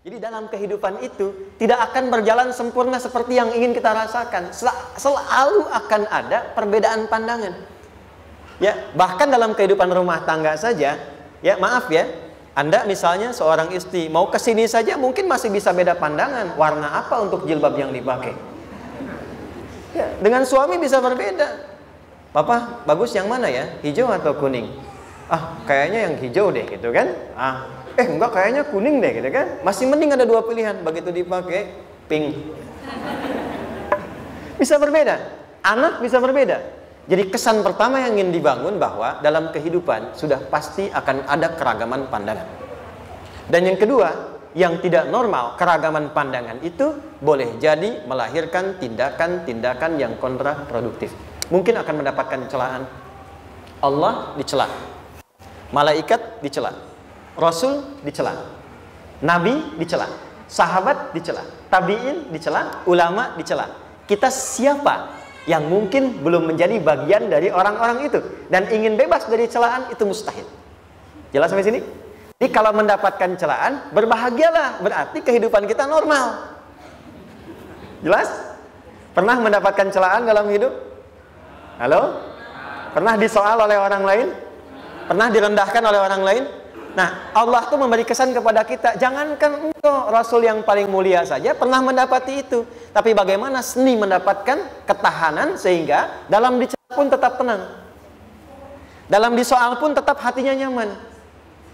Jadi dalam kehidupan itu tidak akan berjalan sempurna seperti yang ingin kita rasakan. Selalu akan ada perbedaan pandangan. Ya, bahkan dalam kehidupan rumah tangga saja, ya maaf ya, Anda misalnya seorang istri mau ke sini saja mungkin masih bisa beda pandangan. Warna apa untuk jilbab yang dipakai? Ya, dengan suami bisa berbeda. Papa, bagus yang mana ya? Hijau atau kuning? Ah, kayaknya yang hijau deh gitu kan? Enggak, kayaknya kuning deh gitu kan. Masih mending ada dua pilihan. Begitu dipakai pink. Bisa berbeda. Anak bisa berbeda. Jadi kesan pertama yang ingin dibangun bahwa dalam kehidupan sudah pasti akan ada keragaman pandangan. Dan yang kedua, yang tidak normal, keragaman pandangan itu boleh jadi melahirkan tindakan-tindakan yang kontraproduktif. Mungkin akan mendapatkan celaan. Allah dicela, malaikat dicela, Rasul dicela, Nabi dicela, sahabat dicela, tabi'in dicela, ulama dicela. Kita siapa yang mungkin belum menjadi bagian dari orang-orang itu dan ingin bebas dari celaan? Itu mustahil. Jelas sampai sini? Jadi kalau mendapatkan celaan, berbahagialah, berarti kehidupan kita normal. Jelas? Pernah mendapatkan celaan dalam hidup? Halo? Pernah disoal oleh orang lain? Pernah direndahkan oleh orang lain? Nah, Allah tuh memberi kesan kepada kita, jangankan engkau Rasul yang paling mulia saja pernah mendapati itu. Tapi bagaimana seni mendapatkan ketahanan sehingga dalam dicela pun tetap tenang, dalam disoal pun tetap hatinya nyaman.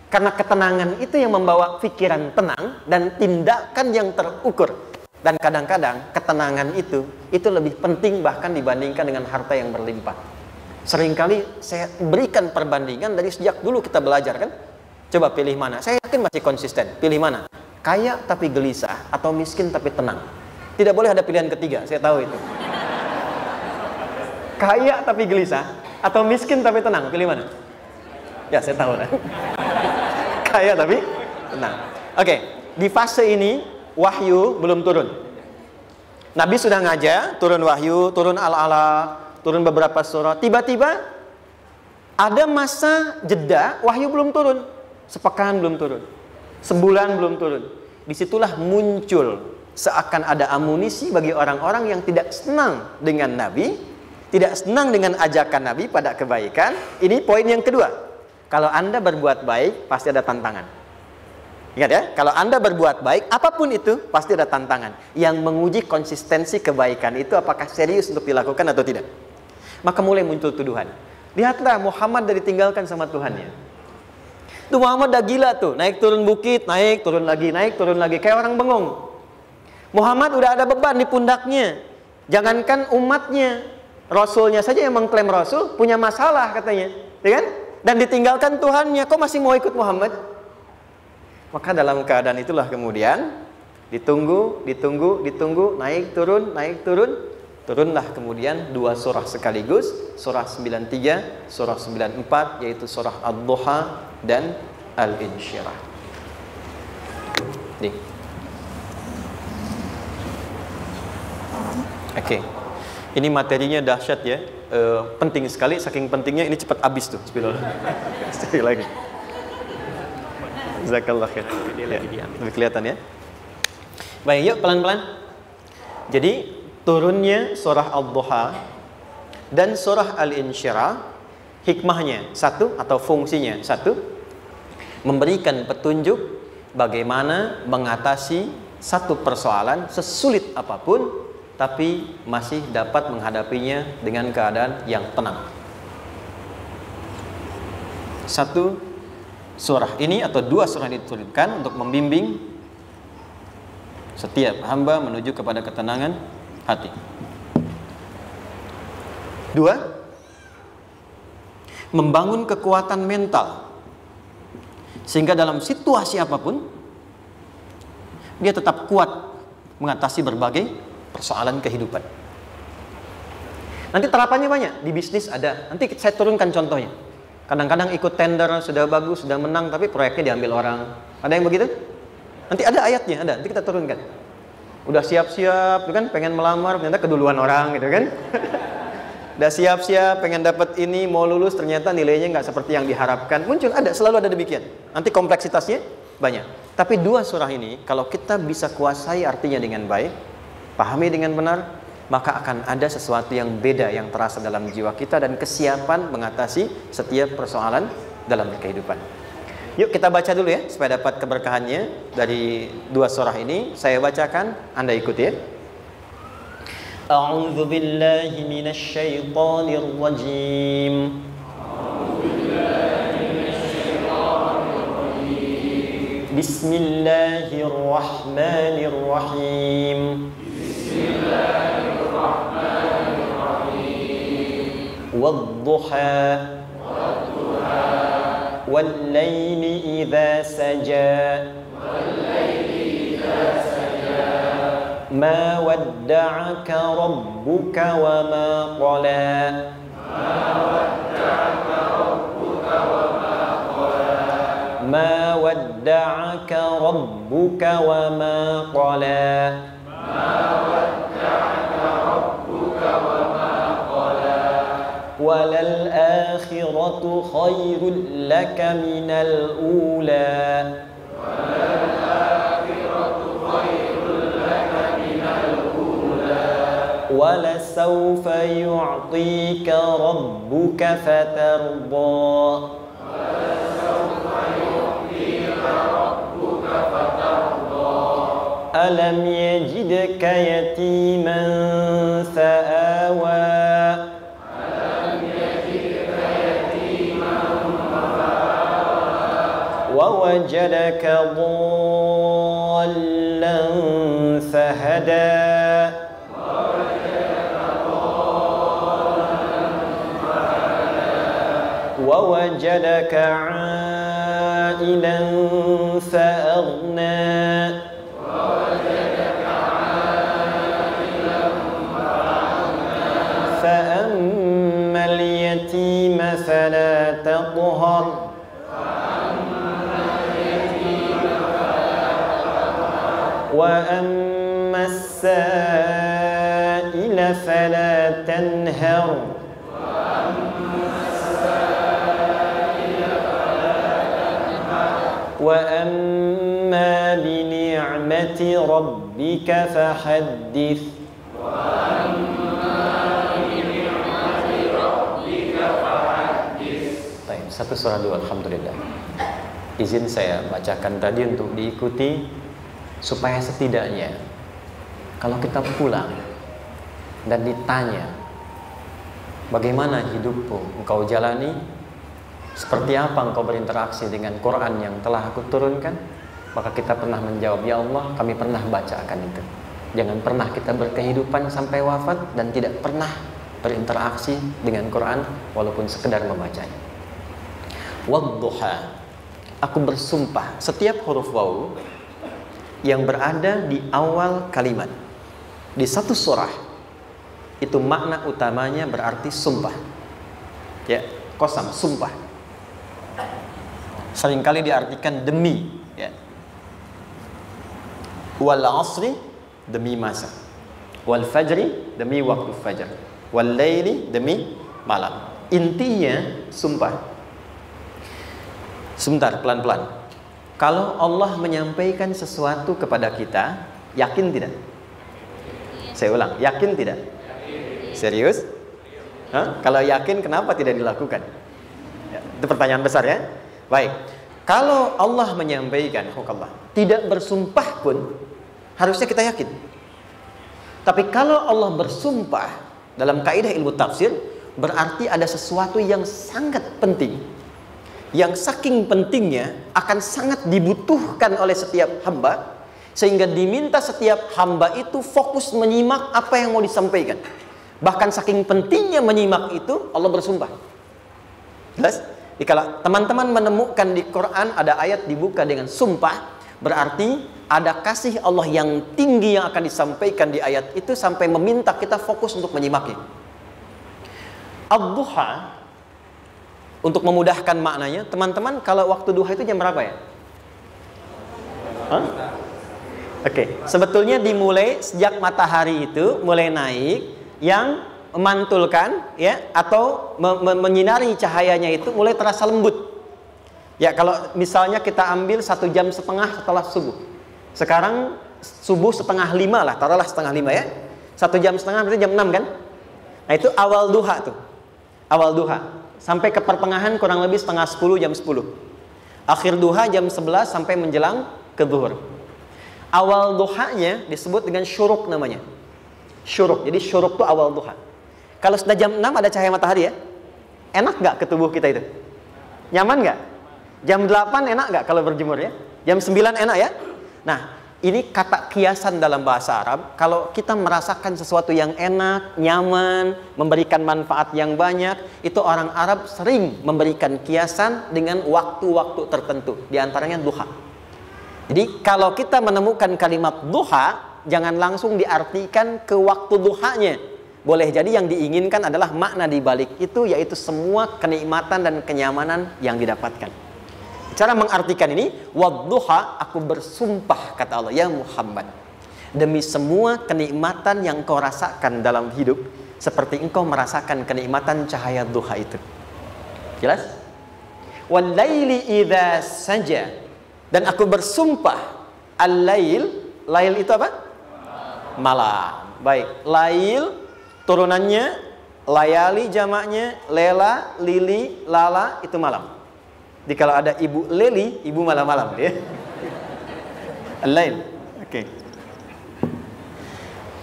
Karena ketenangan itu yang membawa pikiran tenang dan tindakan yang terukur. Dan kadang-kadang ketenangan itu lebih penting bahkan dibandingkan dengan harta yang berlimpah. Seringkali saya berikan perbandingan dari sejak dulu kita belajar kan. Coba pilih mana? Saya yakin masih konsisten. Pilih mana? Kaya tapi gelisah atau miskin tapi tenang? Tidak boleh ada pilihan ketiga, saya tahu itu. Kaya tapi gelisah atau miskin tapi tenang? Pilih mana? Ya, saya tahu kan. Kaya tapi tenang. Oke, di fase ini wahyu belum turun. Nabi sudah ngajar, turun wahyu, turun al-ala, turun beberapa surah. Tiba-tiba ada masa jeda, wahyu belum turun. Sepekan belum turun, sebulan belum turun. Disitulah muncul seakan ada amunisi bagi orang-orang yang tidak senang dengan Nabi, tidak senang dengan ajakan Nabi pada kebaikan. Ini poin yang kedua. Kalau Anda berbuat baik, pasti ada tantangan. Ingat ya, kalau Anda berbuat baik, apapun itu, pasti ada tantangan. Yang menguji konsistensi kebaikan itu apakah serius untuk dilakukan atau tidak. Maka mulai muncul tuduhan. Lihatlah Muhammad dari ditinggalkan sama Tuhannya. Tuh Muhammad dah gila tuh, naik turun bukit, naik turun lagi, kayak orang bengong. Muhammad udah ada beban di pundaknya. Jangankan umatnya, Rasulnya saja yang mengklaim Rasul punya masalah katanya, ya kan? Dan ditinggalkan Tuhannya, kok masih mau ikut Muhammad? Maka dalam keadaan itulah kemudian ditunggu, naik turun, turunlah kemudian dua surah sekaligus, surah 93, surah 94, yaitu surah Ad-Duha dan Al-Insyirah. Nih. Oke. Ini materinya dahsyat ya. Penting sekali, saking pentingnya ini cepat habis tuh. Bismillah. Sekali lagi. Jazakallah khair. Lebih kelihatan ya. Baik, yuk pelan-pelan. Jadi turunnya surah Ad-Duha dan surah Al-Insyirah, hikmahnya satu atau fungsinya satu, memberikan petunjuk bagaimana mengatasi satu persoalan sesulit apapun, tapi masih dapat menghadapinya dengan keadaan yang tenang. Satu surah ini atau dua surah ini diturunkan untuk membimbing setiap hamba menuju kepada ketenangan hati. Dua, membangun kekuatan mental sehingga dalam situasi apapun dia tetap kuat mengatasi berbagai persoalan kehidupan. Nanti terapannya banyak, di bisnis ada. Nanti saya turunkan contohnya. Kadang-kadang ikut tender, sudah bagus, sudah menang, tapi proyeknya diambil orang. Ada yang begitu? Nanti ada ayatnya, ada. Nanti kita turunkan. Udah siap-siap, kan pengen melamar, ternyata keduluan orang, gitu kan? Udah siap-siap, pengen dapat ini, mau lulus, ternyata nilainya nggak seperti yang diharapkan. Muncul, ada, selalu ada demikian. Nanti kompleksitasnya banyak. Tapi dua surah ini kalau kita bisa kuasai artinya dengan baik, pahami dengan benar, maka akan ada sesuatu yang beda yang terasa dalam jiwa kita dan kesiapan mengatasi setiap persoalan dalam kehidupan. Yuk kita baca dulu ya supaya dapat keberkahannya dari dua surah ini. Saya bacakan, Anda ikuti ya. A'udzu billahi minasy syaithanir rajim. Bismillahirrahmanirrahim. Wadduha wal-laili idza saja ma wadda'aka rabbuka wa ma qala ما ودعك ربك وما قلى وللآخرة خير لك من الأولى ولسوف يعطيك ربك فترضى ألم يجدك يتيما فآوى ووجدك ضالا فهدى ووجدك عائلا فأغنى فأما اليتيم فلا تقهر وأما السائل فلا تنهر وأما بنعمة ربك فحدث. Satu surah dua, alhamdulillah. Izin saya bacakan tadi untuk diikuti supaya setidaknya kalau kita pulang dan ditanya bagaimana hidupmu engkau jalani, seperti apa engkau berinteraksi dengan Quran yang telah aku turunkan, maka kita pernah menjawab, ya Allah, kami pernah bacakan itu. Jangan pernah kita berkehidupan sampai wafat dan tidak pernah berinteraksi dengan Quran walaupun sekedar membacanya. Wadduha, aku bersumpah. Setiap huruf waw yang berada di awal kalimat di satu surah itu makna utamanya berarti sumpah. Ya, qasam, sumpah. Seringkali diartikan demi, ya. Wal asri, demi masa. Wal fajri, demi waktu fajar. Wal laili, demi malam. Intinya sumpah. Sebentar, pelan-pelan. Kalau Allah menyampaikan sesuatu kepada kita, yakin tidak? Saya ulang, yakin tidak? Serius? Hah? Kalau yakin, kenapa tidak dilakukan? Ya, itu pertanyaan besar ya. Baik. Kalau Allah menyampaikan, tidak bersumpah pun, harusnya kita yakin. Tapi kalau Allah bersumpah, dalam kaidah ilmu tafsir, berarti ada sesuatu yang sangat penting, yang saking pentingnya akan sangat dibutuhkan oleh setiap hamba, sehingga diminta setiap hamba itu fokus menyimak apa yang mau disampaikan. Bahkan saking pentingnya menyimak itu, Allah bersumpah. Jelas? Kalau teman-teman menemukan di Quran ada ayat dibuka dengan sumpah, berarti ada kasih Allah yang tinggi yang akan disampaikan di ayat itu sampai meminta kita fokus untuk menyimaknya. Ad-duha, untuk memudahkan maknanya, teman-teman, kalau waktu duha itu jam berapa ya? Oke, sebetulnya dimulai sejak matahari itu mulai naik, yang memantulkan, ya, atau menyinari cahayanya itu mulai terasa lembut. Ya kalau misalnya kita ambil 1,5 jam setelah subuh. Sekarang subuh 4:30 lah, taruhlah 4:30 ya. 1,5 jam berarti jam 6 kan? Nah itu awal duha tuh. Awal duha. Sampai ke pertengahan kurang lebih 9:30 jam 10. Akhir duha jam 11 sampai menjelang ke zuhur. Awal duhanya disebut dengan syuruk namanya. Syuruk. Jadi syuruk itu awal duha. Kalau sudah jam 6 ada cahaya matahari ya. Enak nggak ke tubuh kita itu? Nyaman nggak? Jam 8 enak nggak kalau berjemur ya? Jam 9 enak ya? Nah, ini kata kiasan dalam bahasa Arab. Kalau kita merasakan sesuatu yang enak, nyaman, memberikan manfaat yang banyak, itu orang Arab sering memberikan kiasan dengan waktu-waktu tertentu. Di antaranya duha. Jadi kalau kita menemukan kalimat duha, jangan langsung diartikan ke waktu duhanya. Boleh jadi yang diinginkan adalah makna di balik itu, yaitu semua kenikmatan dan kenyamanan yang didapatkan. Cara mengartikan ini, wadduha, aku bersumpah kata Allah, ya Muhammad, demi semua kenikmatan yang kau rasakan dalam hidup, seperti engkau merasakan kenikmatan cahaya duha itu. Jelas? Wal-laili idza saja, dan aku bersumpah, al-lail, lail itu apa? Malam. Baik, lail turunannya, layali jamaknya, lela, lili, lala itu malam. Jadi kalau ada ibu leli, ibu malam-malam ya. Al-lail. Oke.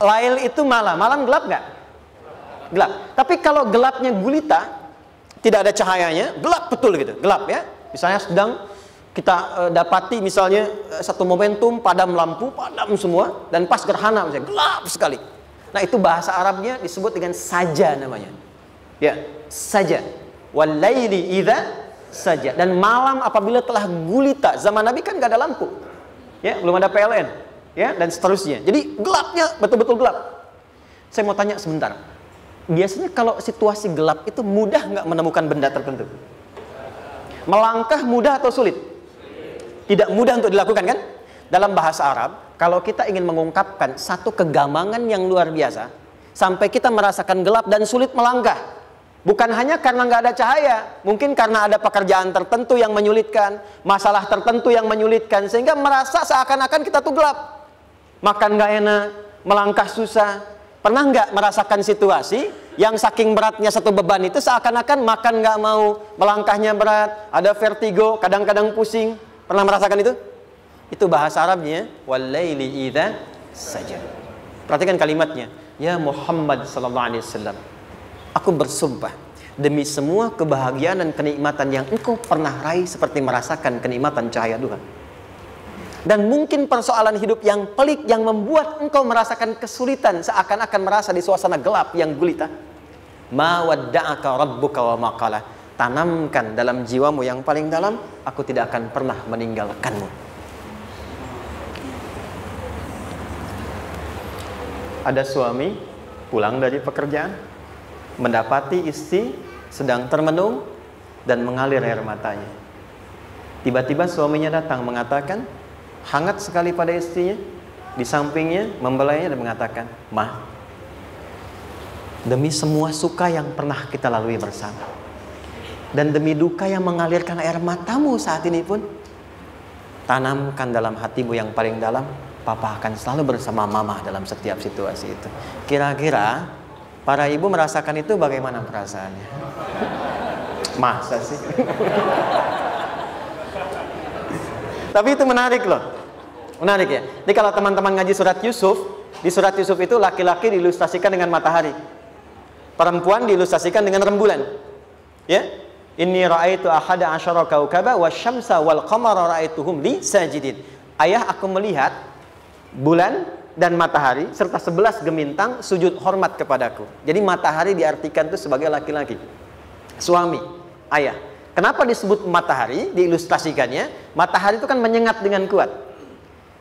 Lail itu malam. Malam gelap nggak? Gelap. Tapi kalau gelapnya gulita, tidak ada cahayanya, gelap betul gitu. Gelap ya. Misalnya sedang kita dapati misalnya satu momentum padam lampu, padam semua, dan pas gerhana misalnya gelap sekali. Nah itu bahasa Arabnya disebut dengan saja namanya. Ya, saja. Wal-laili idza saja. Dan malam apabila telah gulita, zaman Nabi kan gak ada lampu ya, belum ada PLN ya, dan seterusnya, jadi gelapnya betul-betul gelap. Saya mau tanya sebentar, biasanya kalau situasi gelap itu mudah nggak menemukan benda tertentu? Melangkah mudah atau sulit? Tidak mudah untuk dilakukan kan? Dalam bahasa Arab, kalau kita ingin mengungkapkan satu kegamangan yang luar biasa, sampai kita merasakan gelap dan sulit melangkah, bukan hanya karena nggak ada cahaya, mungkin karena ada pekerjaan tertentu yang menyulitkan, masalah tertentu yang menyulitkan, sehingga merasa seakan-akan kita tuh gelap. Makan nggak enak, melangkah susah. Pernah nggak merasakan situasi yang saking beratnya satu beban itu seakan-akan makan nggak mau, melangkahnya berat, ada vertigo, kadang-kadang pusing. Pernah merasakan itu? Itu bahasa Arabnya, wal-laili idza saja. Perhatikan kalimatnya, ya Muhammad sallallahu alaihi wasallam, aku bersumpah demi semua kebahagiaan dan kenikmatan yang engkau pernah raih seperti merasakan kenikmatan cahaya duha. Dan mungkin persoalan hidup yang pelik yang membuat engkau merasakan kesulitan seakan-akan merasa di suasana gelap yang gulita. Ma wadda'aka rabbuka wa ma qala. Tanamkan dalam jiwamu yang paling dalam, aku tidak akan pernah meninggalkanmu. Ada suami pulang dari pekerjaan, mendapati istri sedang termenung dan mengalir air matanya. Tiba-tiba suaminya datang mengatakan, hangat sekali pada istrinya, di sampingnya membelainya dan mengatakan, "Ma, demi semua suka yang pernah kita lalui bersama, dan demi duka yang mengalirkan air matamu saat ini pun, tanamkan dalam hatimu yang paling dalam, Papa akan selalu bersama Mama dalam setiap situasi itu." Kira-kira para ibu merasakan itu bagaimana perasaannya? Masa sih? Tapi itu menarik loh. Menarik ya. Jadi kalau teman-teman ngaji surat Yusuf, di surat Yusuf itu laki-laki diilustrasikan dengan matahari, perempuan diilustrasikan dengan rembulan. Ya. Inni ra'aitu ahada asyara kaukaba wasyamsa wal qamara ra'aituhum li sajidin. Ayah, aku melihat bulan dan matahari serta 11 gemintang sujud hormat kepadaku. Jadi matahari diartikan itu sebagai laki-laki, suami, ayah. Kenapa disebut matahari? Diilustrasikannya, matahari itu kan menyengat dengan kuat.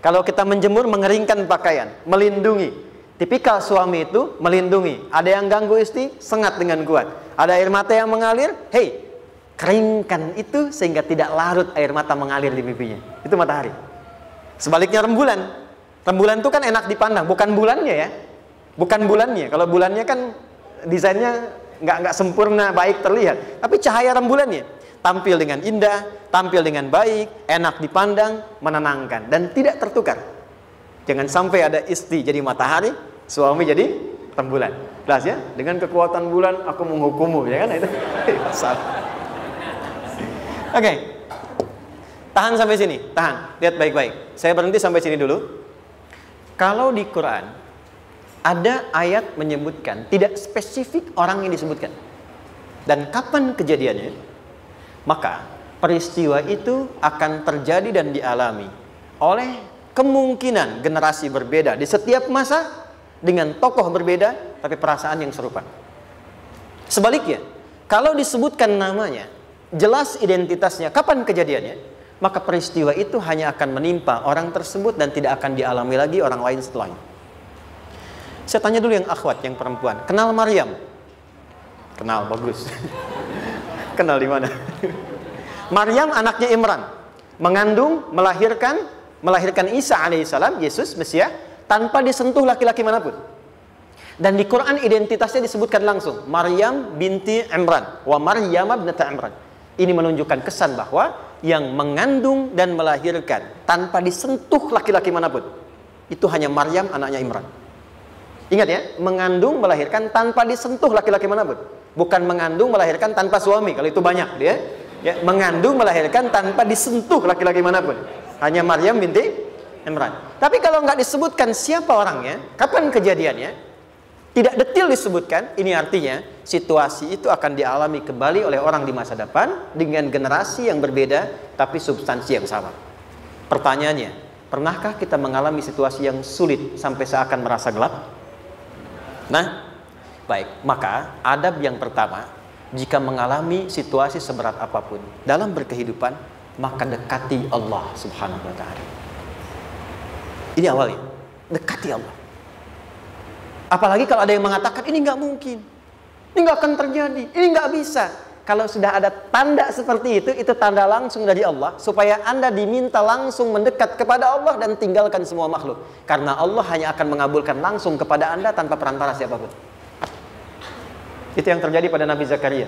Kalau kita menjemur, mengeringkan pakaian, melindungi. Tipikal suami itu melindungi. Ada yang ganggu istri, sengat dengan kuat. Ada air mata yang mengalir, hei, keringkan itu sehingga tidak larut air mata mengalir di pipinya. Itu matahari. Sebaliknya rembulan. Rembulan itu kan enak dipandang, bukan bulannya ya, bukan bulannya. Kalau bulannya kan desainnya nggak sempurna, baik terlihat. Tapi cahaya rembulannya. tampil dengan indah, tampil dengan baik, enak dipandang, menenangkan, dan tidak tertukar. Jangan sampai ada istri jadi matahari, suami jadi rembulan. Jelas ya? Dengan kekuatan bulan aku menghukummu, ya kan? Itu salah. Oke. Tahan sampai sini, tahan. Lihat baik-baik. Saya berhenti sampai sini dulu. Kalau di Quran ada ayat menyebutkan, tidak spesifik orang yang disebutkan dan kapan kejadiannya, maka peristiwa itu akan terjadi dan dialami oleh kemungkinan generasi berbeda di setiap masa dengan tokoh berbeda tapi perasaan yang serupa. Sebaliknya, kalau disebutkan namanya, jelas identitasnya, kapan kejadiannya, maka peristiwa itu hanya akan menimpa orang tersebut dan tidak akan dialami lagi orang lain setelahnya. Saya tanya dulu yang akhwat, yang perempuan, kenal Maryam? Kenal, bagus. Kenal di mana? Maryam anaknya Imran, mengandung, melahirkan Isa alaihissalam, Yesus, Mesias, tanpa disentuh laki-laki manapun. Dan di Quran identitasnya disebutkan langsung, Maryam binti Imran, wa Maryam ibnata Imran. Ini menunjukkan kesan bahwa yang mengandung dan melahirkan tanpa disentuh laki-laki manapun, itu hanya Maryam anaknya Imran. Ingat ya, mengandung melahirkan tanpa disentuh laki-laki manapun. Bukan mengandung melahirkan tanpa suami, kalau itu banyak dia. Ya, mengandung melahirkan tanpa disentuh laki-laki manapun. Hanya Maryam binti Imran. Tapi kalau nggak disebutkan siapa orangnya, kapan kejadiannya, tidak detail disebutkan, ini artinya situasi itu akan dialami kembali oleh orang di masa depan dengan generasi yang berbeda tapi substansi yang sama. Pertanyaannya, pernahkah kita mengalami situasi yang sulit sampai seakan merasa gelap? Nah, baik, maka adab yang pertama, jika mengalami situasi seberat apapun dalam berkehidupan, maka dekati Allah Subhanahu wa ta'ala. Ini awalnya, dekati Allah. Apalagi kalau ada yang mengatakan ini nggak mungkin, ini nggak akan terjadi, ini nggak bisa. Kalau sudah ada tanda seperti itu tanda langsung dari Allah supaya Anda diminta langsung mendekat kepada Allah dan tinggalkan semua makhluk. Karena Allah hanya akan mengabulkan langsung kepada Anda tanpa perantara siapapun. Itu yang terjadi pada Nabi Zakaria.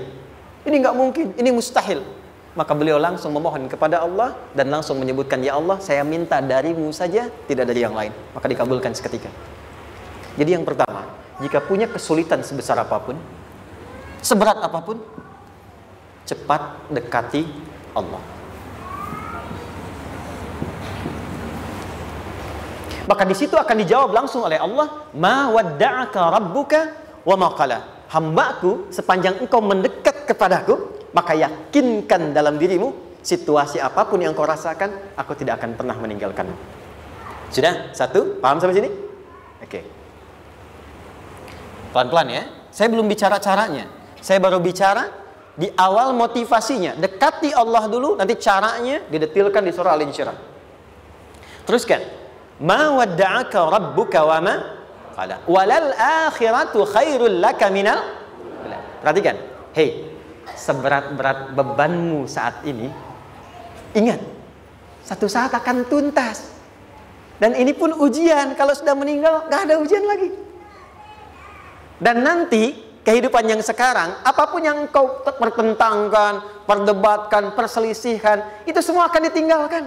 Ini nggak mungkin, ini mustahil. Maka beliau langsung memohon kepada Allah dan langsung menyebutkan, ya Allah, saya minta darimu saja, tidak dari yang lain. Maka dikabulkan seketika. Jadi yang pertama, jika punya kesulitan sebesar apapun, seberat apapun, cepat dekati Allah. Maka di situ akan dijawab langsung oleh Allah, ma wadda'aka rabbuka wa ma qala. Hambaku, sepanjang engkau mendekat kepadaku, maka yakinkan dalam dirimu, situasi apapun yang kau rasakan, aku tidak akan pernah meninggalkanmu. Sudah? Satu? Paham sampai sini? Oke. Pelan-pelan ya. Saya belum bicara caranya. Saya baru bicara di awal motivasinya. Dekati Allah dulu, nanti caranya didetilkan di surah Al-Insyirah. Teruskan. Ma wadda'aka rabbuka wa ma qala. Walal akhiratu khairul laka minal. Perhatikan. Hei, seberat-berat bebanmu saat ini, ingat, satu saat akan tuntas. Dan ini pun ujian. Kalau sudah meninggal, gak ada ujian lagi. Dan nanti kehidupan yang sekarang, apapun yang kau pertentangkan, perdebatkan, perselisihkan, itu semua akan ditinggalkan.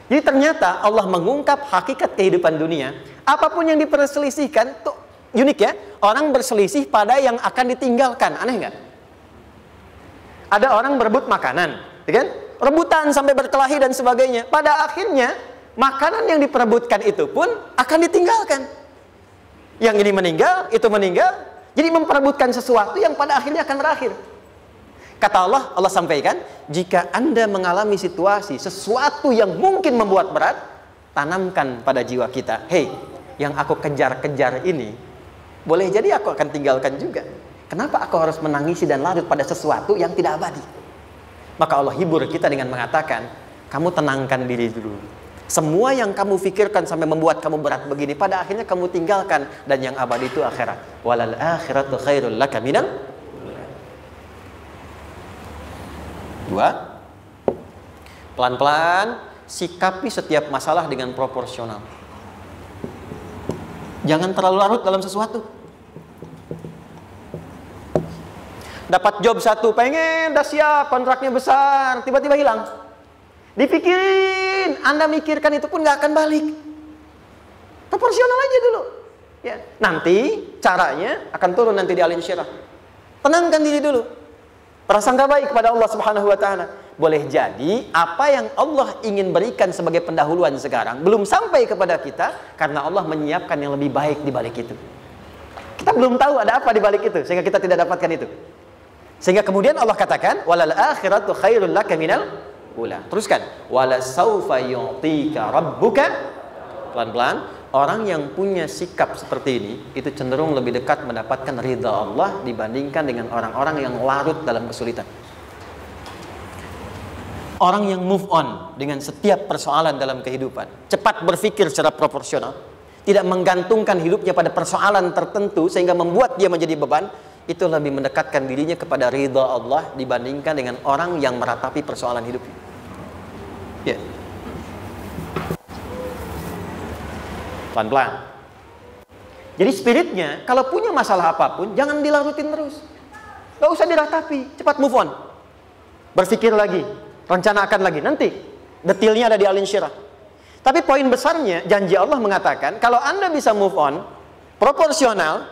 Jadi ternyata Allah mengungkap hakikat kehidupan dunia. Apapun yang diperselisihkan, tuh unik ya. Orang berselisih pada yang akan ditinggalkan. Aneh nggak? Ada orang berebut makanan, ya kan? Rebutan sampai berkelahi dan sebagainya. Pada akhirnya makanan yang diperebutkan itu pun akan ditinggalkan. Yang ini meninggal, itu meninggal. Jadi memperebutkan sesuatu yang pada akhirnya akan berakhir. Kata Allah, Allah sampaikan, jika Anda mengalami situasi, sesuatu yang mungkin membuat berat, tanamkan pada jiwa kita, hei, yang aku kejar-kejar ini, boleh jadi aku akan tinggalkan juga. Kenapa aku harus menangisi dan larut pada sesuatu yang tidak abadi? Maka Allah hibur kita dengan mengatakan, kamu tenangkan diri dulu. Semua yang kamu pikirkan sampai membuat kamu berat begini, pada akhirnya kamu tinggalkan. Dan yang abadi itu akhirat. Walal akhiratu khairul laka minal. Dua, pelan-pelan sikapi setiap masalah dengan proporsional. Jangan terlalu larut dalam sesuatu. Dapat job satu, pengen, dah siap, kontraknya besar, tiba-tiba hilang. Dipikirin, Anda mikirkan itu pun nggak akan balik. Proporsional aja dulu. Ya. Nanti caranya akan turun nanti di alin syirah. Tenangkan diri dulu. Prasangka baik kepada Allah Subhanahu wa taala. Boleh jadi apa yang Allah ingin berikan sebagai pendahuluan sekarang belum sampai kepada kita karena Allah menyiapkan yang lebih baik di balik itu. Kita belum tahu ada apa di balik itu sehingga kita tidak dapatkan itu. Sehingga kemudian Allah katakan walal akhiratu khairul laka minal ula. Teruskan wala saufa yu'tika rabbuka. Pelan-pelan. Orang yang punya sikap seperti ini itu cenderung lebih dekat mendapatkan ridha Allah dibandingkan dengan orang-orang yang larut dalam kesulitan. Orang yang move on dengan setiap persoalan dalam kehidupan, cepat berpikir secara proporsional, tidak menggantungkan hidupnya pada persoalan tertentu sehingga membuat dia menjadi beban, itu lebih mendekatkan dirinya kepada ridha Allah dibandingkan dengan orang yang meratapi persoalan hidupnya. Ya. Pelan-pelan. Jadi spiritnya, kalau punya masalah apapun, jangan dilarutin terus. Gak usah diratapi, cepat move on. Berpikir lagi, rencanakan lagi. Nanti, detailnya ada di alin syirah. Tapi poin besarnya, janji Allah mengatakan, kalau Anda bisa move on, proporsional,